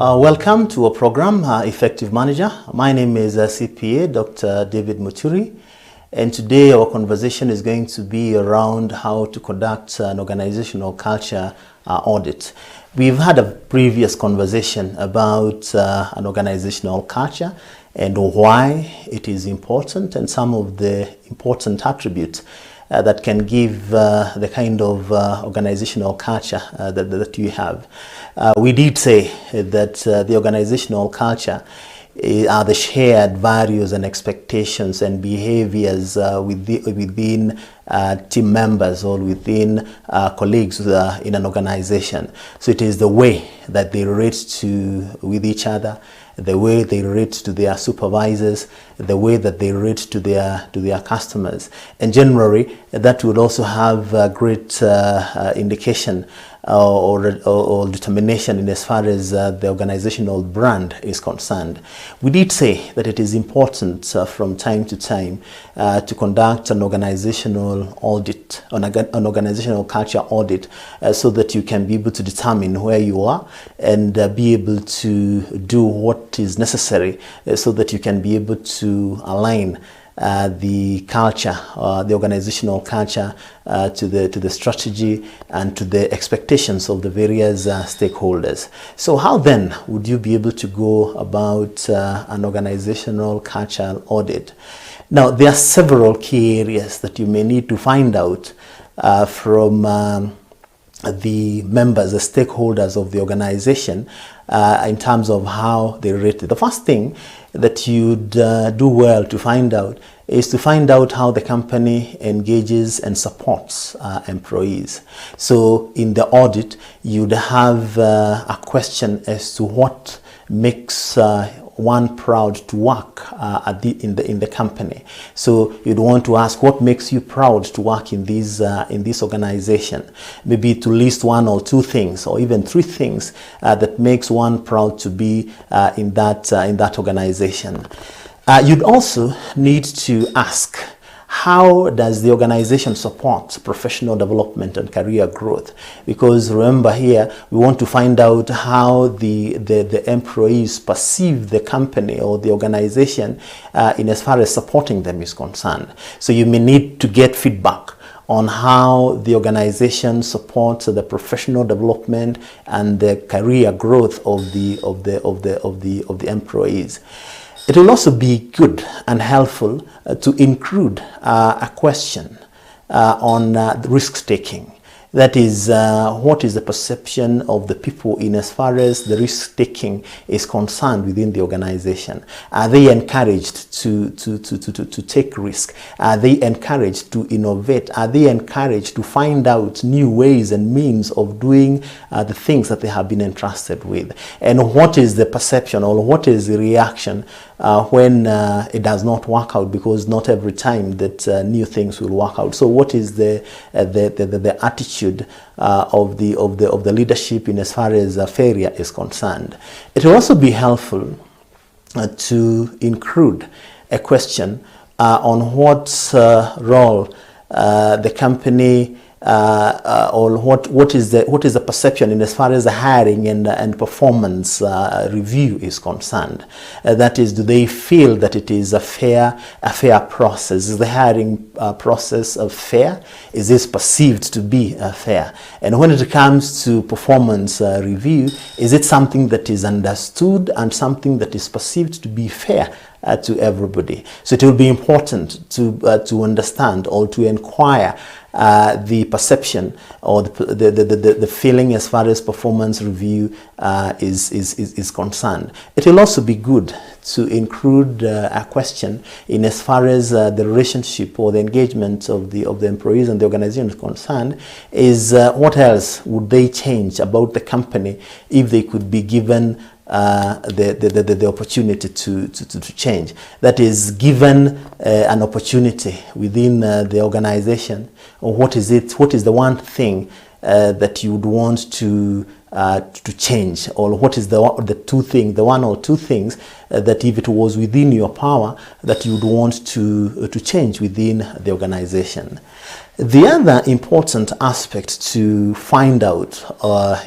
Welcome to our program, Effective Manager. My name is CPA Dr. David Muturi, and today our conversation is going to be around how to conduct an organizational culture audit. We've had a previous conversation about an organizational culture and why it is important and some of the important attributes that can give the kind of organizational culture that you have. We did say that the organizational culture are the shared values and expectations and behaviors within team members or within colleagues in an organization. So it is the way that they relate with each other, the way they relate to their supervisors, the way that they relate to their customers, and generally that would also have a great indication or determination in as far as the organizational brand is concerned. We did say that it is important from time to time to conduct an organizational audit, an organizational culture audit, so that you can be able to determine where you are and be able to do what is necessary so that you can be able to align the culture, the organizational culture to the strategy and to the expectations of the various stakeholders. So how then would you be able to go about an organizational culture audit? Now, there are several key areas that you may need to find out from the members, the stakeholders of the organization in terms of how they rate. The first thing that you'd do well to find out is to find out how the company engages and supports employees. So in the audit, you'd have a question as to what makes one proud to work in the company. So you'd want to ask what makes you proud to work in this organization. Maybe to list one or two things or even three things that makes one proud to be in that organization. You'd also need to ask, how does the organization support professional development and career growth? Because remember here, we want to find out how the employees perceive the company or the organization in as far as supporting them is concerned. So you may need to get feedback on how the organization supports the professional development and the career growth of the employees. It will also be good and helpful to include a question on risk-taking. That is, what is the perception of the people in as far as the risk-taking is concerned within the organization? Are they encouraged to take risk? Are they encouraged to innovate? Are they encouraged to find out new ways and means of doing the things that they have been entrusted with? And what is the perception or what is the reaction when it does not work out, because not every time that new things will work out. So what is the attitude of the leadership in as far as failure is concerned? It will also be helpful to include a question on what role the company or what is the perception in as far as the hiring and performance review is concerned. That is, do they feel that it is a fair process? Is the hiring process fair? Is this perceived to be fair? And when it comes to performance review, is it something that is understood and something that is perceived to be fair to everybody? So it will be important to understand or to inquire the perception or the feeling as far as performance review is concerned. It will also be good to include a question in as far as the relationship or the engagement of the employees and the organization is concerned, is what else would they change about the company if they could be given the opportunity to change. That is, given an opportunity within the organization, or what is the one thing that you would want to to change, or what is the one or two things that if it was within your power that you'd want to change within the organization. The other important aspect to find out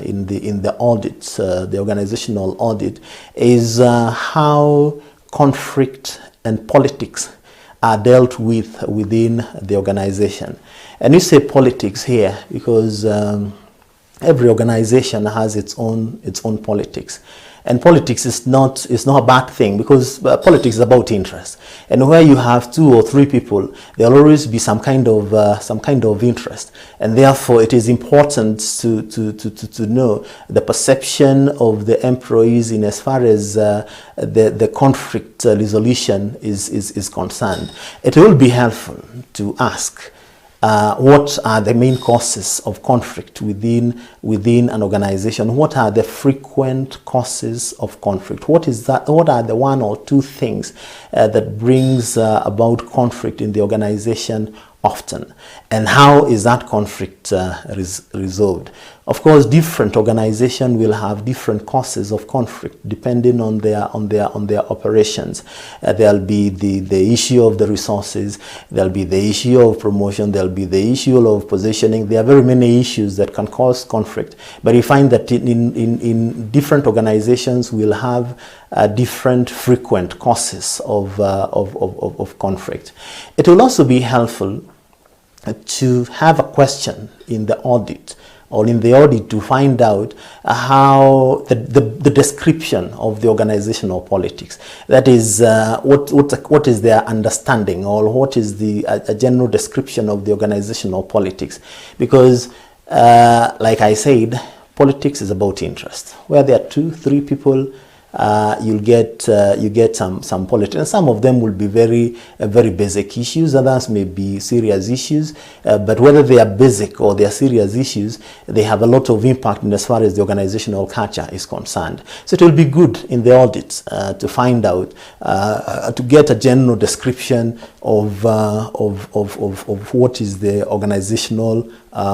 in the audit, the organizational audit, is how conflict and politics are dealt with within the organization. And you say politics here because every organization has its own politics, and politics is not a bad thing, because politics is about interest. And where you have 2 or 3 people, there will always be some kind of interest, and therefore it is important to know the perception of the employees in as far as the conflict resolution is concerned. It will be helpful to ask what are the main causes of conflict within an organization? What are the frequent causes of conflict? What are the 1 or 2 things that brings about conflict in the organization often, and how is that conflict resolved? Of course, different organizations will have different causes of conflict depending on their operations. There'll be the issue of the resources, there'll be the issue of promotion, there'll be the issue of positioning. There are very many issues that can cause conflict, but you find that in different organizations will have different frequent causes of conflict. It will also be helpful to have a question in the audit, or in the audit, to find out how the description of the organizational politics. That is, what is their understanding, or what is a general description of the organizational politics? Because, like I said, politics is about interest. Where there are 2, 3 people, you get some politics, and some of them will be very basic issues. Others may be serious issues, but whether they are basic or they are serious issues, they have a lot of impact in as far as the organizational culture is concerned. So it will be good in the audit to find out, to get a general description of what is the organizational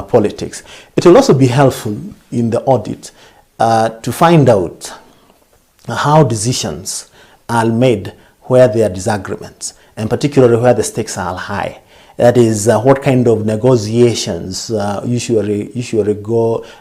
politics. It will also be helpful in the audit to find out how decisions are made where there are disagreements, and particularly where the stakes are high. That is, what kind of negotiations usually goes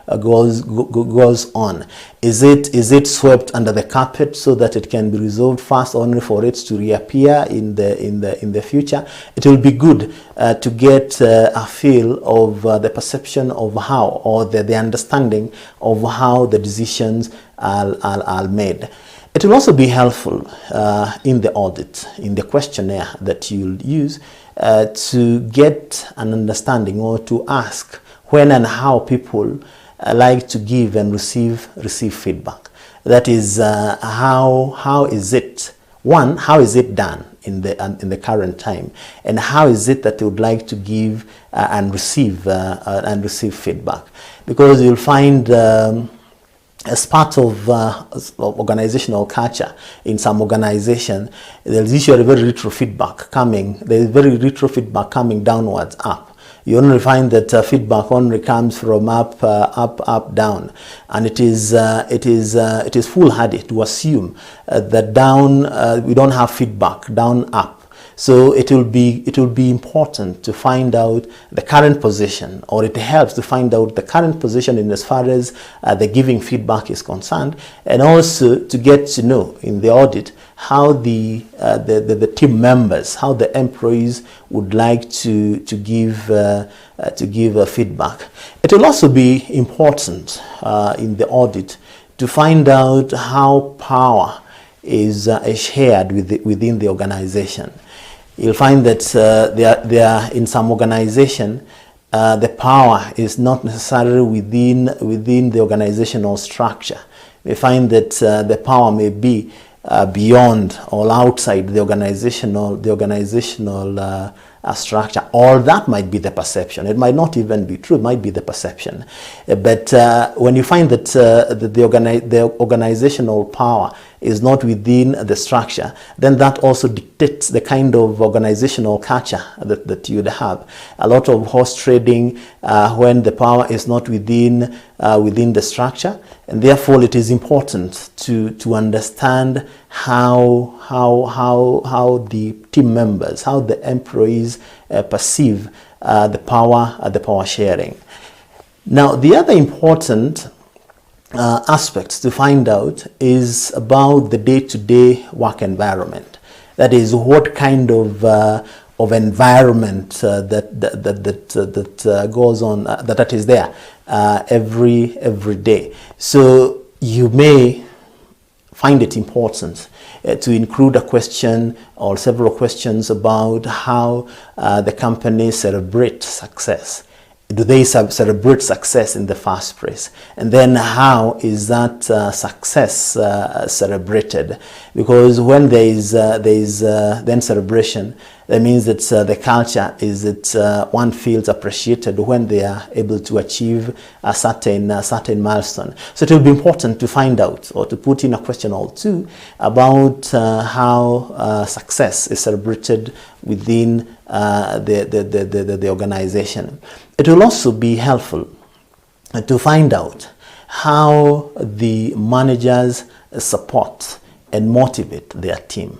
on. Is it swept under the carpet so that it can be resolved fast, only for it to reappear in the future? It will be good to get a feel of the perception of how, or the understanding of how the decisions are made. It will also be helpful in the audit, in the questionnaire that you'll use, to get an understanding, or to ask when and how people like to give and receive feedback. That is, how is it? One, how is it done in the current time, and how is it that they would like to give and receive feedback? Because you'll find, as part of organizational culture, in some organization, there's usually very little feedback coming. There's very little feedback coming downwards up. You only find that feedback only comes from up, down, and it is foolhardy to assume that down we don't have feedback, down up. So it will be important to find out the current position, or it helps to find out the current position in as far as the giving feedback is concerned, and also to get to know in the audit how the team members, how the employees would like to give feedback. It will also be important in the audit to find out how power is shared within the organization. You'll find that there are in some organization, the power is not necessarily within the organizational structure. We find that the power may be beyond or outside the organizational structure, or that might be the perception. It might not even be true, it might be the perception. But when you find that the organizational power is not within the structure, then that also dictates the kind of organizational culture that you'd have. A lot of horse trading, when the power is not within within the structure, and therefore it is important to understand how the team members, how the employees perceive the power sharing. Now, the other important aspects to find out is about the day-to-day work environment. That is, what kind of environment that goes on, that is there every day. So you may find it important to include a question or several questions about how the company celebrates success. Do they celebrate success in the first place? And then how is that success celebrated? Because when there is then celebration, that means that the culture is that one feels appreciated when they are able to achieve a certain milestone. So it will be important to find out or to put in a question or two about how success is celebrated within the organization. It will also be helpful to find out how the managers support and motivate their team.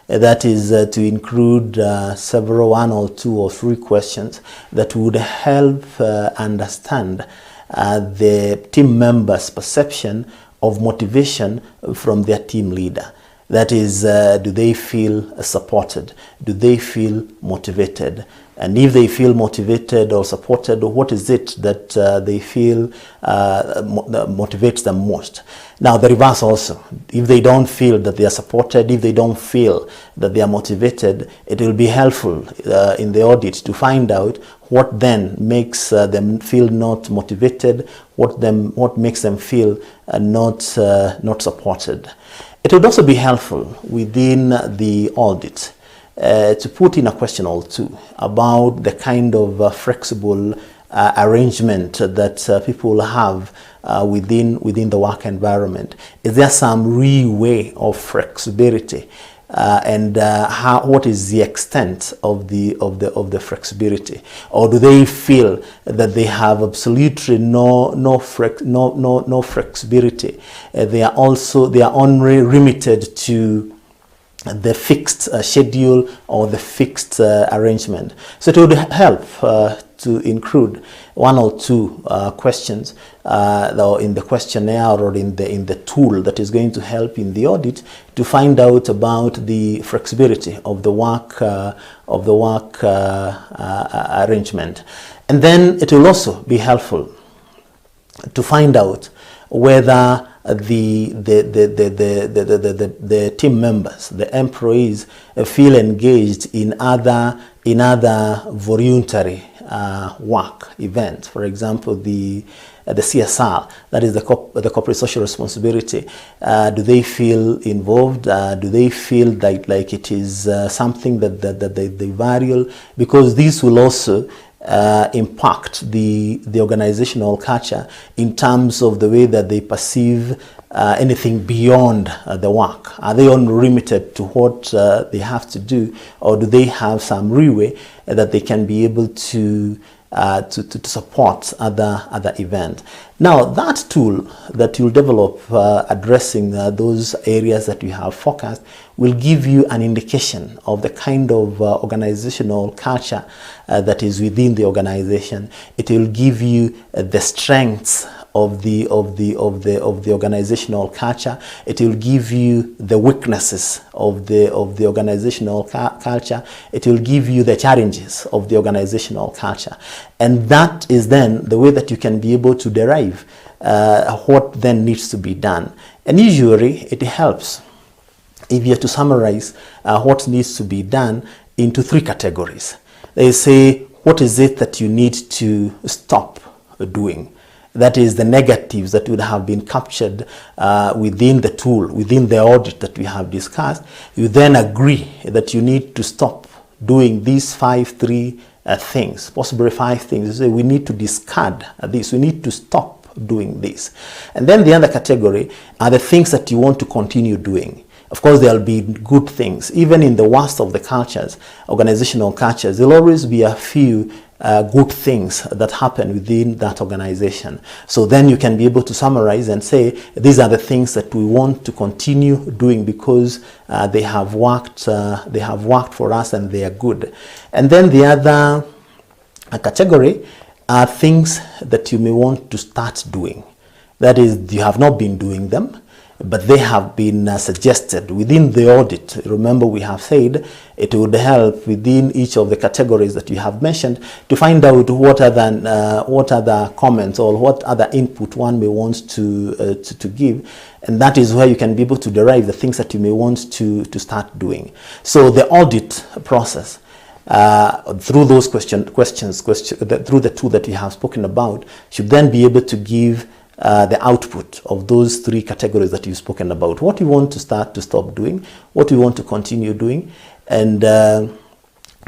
That is to include several, one or two or three questions that would help understand the team members' perception of motivation from their team leader. That is, do they feel supported? Do they feel motivated? And if they feel motivated or supported, what is it that they feel motivates them most? Now, the reverse also. If they don't feel that they are supported, if they don't feel that they are motivated, it will be helpful in the audit to find out what then makes them feel not motivated, what makes them feel not supported. It would also be helpful within the audit to put in a question or two about the kind of flexible arrangement that people have within the work environment. Is there some leeway of flexibility, and what is the extent of the flexibility? Or do they feel that they have absolutely no flexibility? They are only limited to the fixed schedule or the fixed arrangement. So it would help to include one or two questions in the questionnaire or in the tool that is going to help in the audit to find out about the flexibility of the work arrangement. And then it will also be helpful to find out whether the team members, the employees, feel engaged in other voluntary work events. For example, the CSR, that is the corporate social responsibility. Do they feel involved? Do they feel like it is something that they value? Because this will also impact the organizational culture in terms of the way that they perceive anything beyond the work. Are they only limited to what they have to do, or do they have some leeway that they can be able to support other events? Now, that tool that you'll develop addressing those areas that you have focused will give you an indication of the kind of organizational culture that is within the organization. It will give you the strengths of the organizational culture. It will give you the weaknesses of the organizational culture. It will give you the challenges of the organizational culture, and that is then the way that you can be able to derive what then needs to be done. And usually it helps if you have to summarize what needs to be done into three categories. They say, what is it that you need to stop doing? That is the negatives that would have been captured within the tool, within the audit that we have discussed. You then agree that you need to stop doing these three things, possibly 5 things. You say, we need to discard this, we need to stop doing this. And then the other category are the things that you want to continue doing. Of course, there'll be good things. Even in the worst of the cultures, organizational cultures, there'll always be a few good things that happen within that organization. So then you can be able to summarize and say, these are the things that we want to continue doing because they have worked for us and they are good. And then the other category are things that you may want to start doing. That is, you have not been doing them, but they have been suggested within the audit. Remember, we have said it would help within each of the categories that you have mentioned to find out what other comments or what other input one may want to give, and that is where you can be able to derive the things that you may want to start doing. So the audit process, through those questions, through the two that we have spoken about, should then be able to give the output of those three categories that you've spoken about. What you want to stop doing, what you want to continue doing, and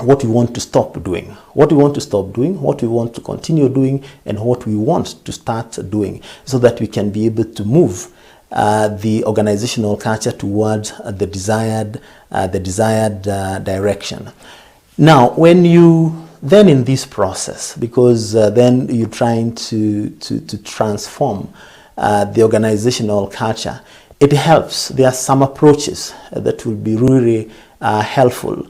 what we want to stop doing. What we want to stop doing, what we want to continue doing, and what we want to start doing, so that we can be able to move the organizational culture towards the desired direction. Now, when you then in this process, because then you're trying to transform the organizational culture, it helps. There are some approaches that will be really helpful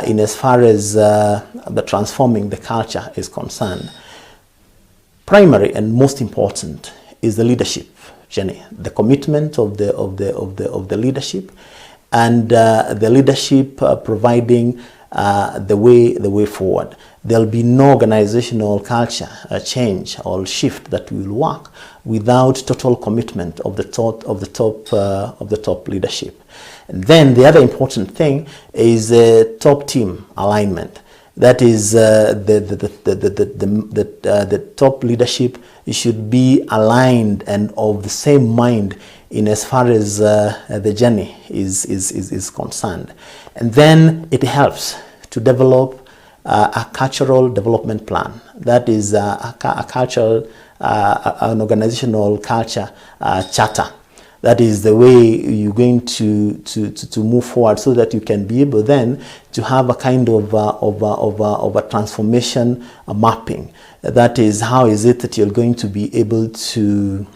in as far as the transforming the culture is concerned. Primary and most important is the leadership journey, the commitment of the leadership, and the leadership providing the way forward. There'll be no organizational culture change or shift that will work without total commitment of the top leadership. And then the other important thing is top team alignment. That is the top leadership should be aligned and of the same mind in as far as the journey is concerned. And then it helps to develop a cultural development plan. That is an organizational culture charter. That is the way you're going to move forward, so that you can be able then to have a kind of a transformation mapping. That is, how is it that you're going to be able to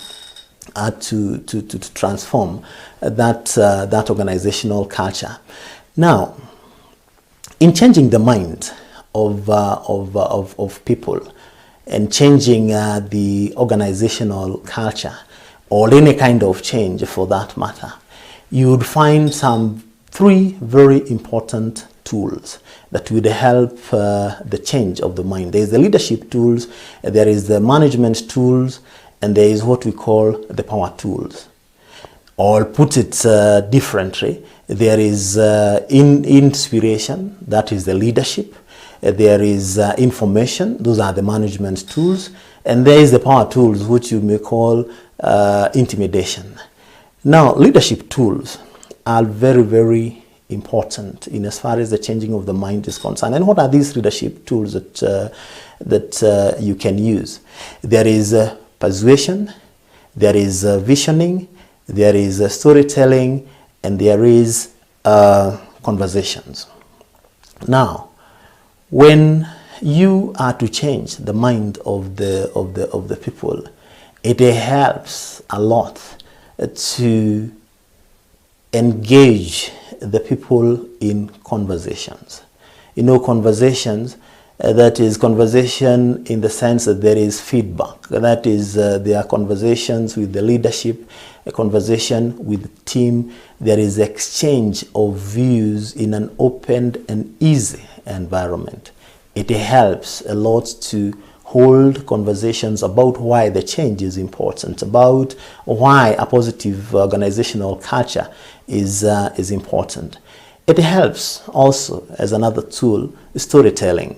transform that organizational culture. Now, in changing the mind of people and changing the organizational culture, or any kind of change for that matter, you would find three very important tools that would help the change of the mind. There is the leadership tools, there is the management tools, and there is what we call the power tools. Or put it differently, there is inspiration, that is the leadership. There is information, those are the management tools. And there is the power tools, which you may call intimidation. Now, leadership tools are very, very important in as far as the changing of the mind is concerned. And what are these leadership tools that you can use? There is persuasion, there is visioning, there is storytelling, and there is conversations. Now, when you are to change the mind of the people, it helps a lot to engage the people in conversations. You know, conversations, that is conversation in the sense that there is feedback. That is, there are conversations with the leadership, a conversation with the team. There is exchange of views in an open and easy environment. It helps a lot to hold conversations about why the change is important, about why a positive organizational culture is important. It helps also, as another tool, storytelling.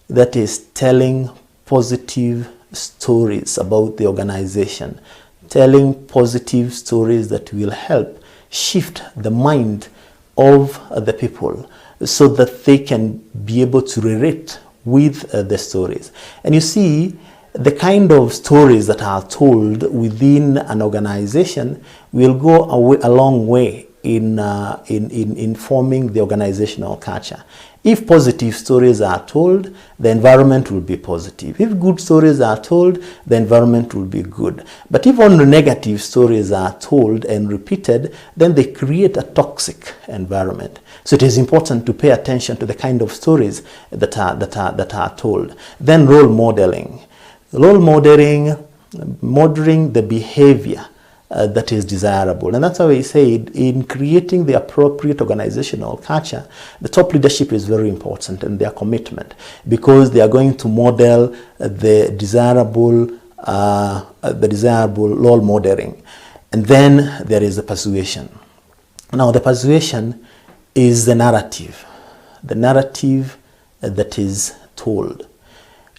That is, telling positive stories about the organization, telling positive stories that will help shift the mind of the people so that they can be able to relate with the stories. And you see, the kind of stories that are told within an organization will go a long way in forming the organizational culture. If positive stories are told, the environment will be positive. If good stories are told, the environment will be good. But if only negative stories are told and repeated, then they create a toxic environment. So it is important to pay attention to the kind of stories that are told. Then role modeling. Role modeling the behavior that is desirable. And that's why we said in creating the appropriate organizational culture, the top leadership is very important and their commitment, because they are going to model the desirable role modeling. And then there is the persuasion. Now the persuasion is the narrative that is told.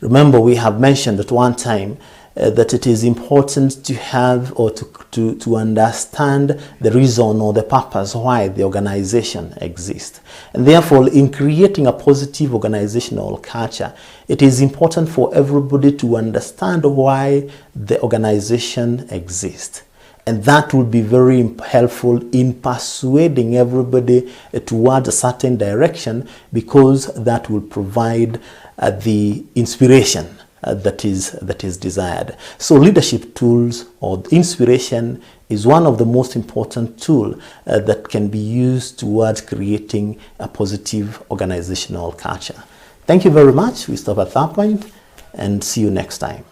Remember, we have mentioned at one time that it is important to have or to understand the reason or the purpose why the organization exists. And therefore, in creating a positive organizational culture, it is important for everybody to understand why the organization exists. And that will be very helpful in persuading everybody towards a certain direction, because that will provide the inspiration that is desired. So leadership tools or inspiration is one of the most important tools that can be used towards creating a positive organizational culture. Thank you very much. We stop at that point and see you next time.